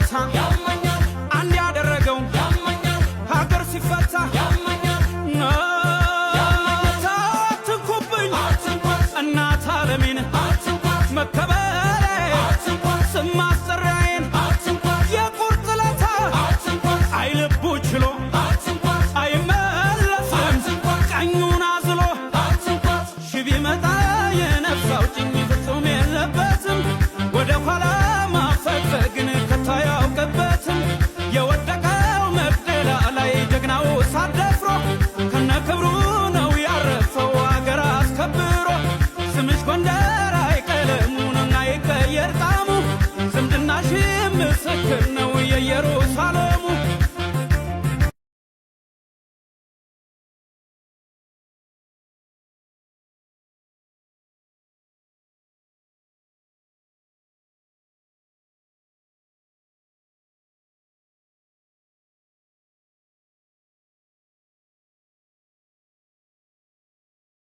ውለታ ያመኛል አንድ ያደረገው ያመኛል ሀገር ሲፈታ ያመኛል አትንኩብኝ እናት ዓለሜን መከበሬ ስማስጠሪያዬን የቁርጥ ለታ አይልቡ ችሎ አይመለስም ቀኙን አዝሎ ሺህ ቢመጣ የነፍስ አውጭኝ ፍጹም የለበትም ወደ ኋላ ማፈግፈግን ከቶ አያውቅበትም የወደቀው መቅደላ ላይ ጀግናው ሳትደፍሮ ከነክብሩ ነው ያረፈው አገር አስከብሮ ስምሽ ጎንደር አይቀለሙን አይቀየር ጣዕሙ ዝምድናሽ ምስክር ነው የኢየሩሳሌም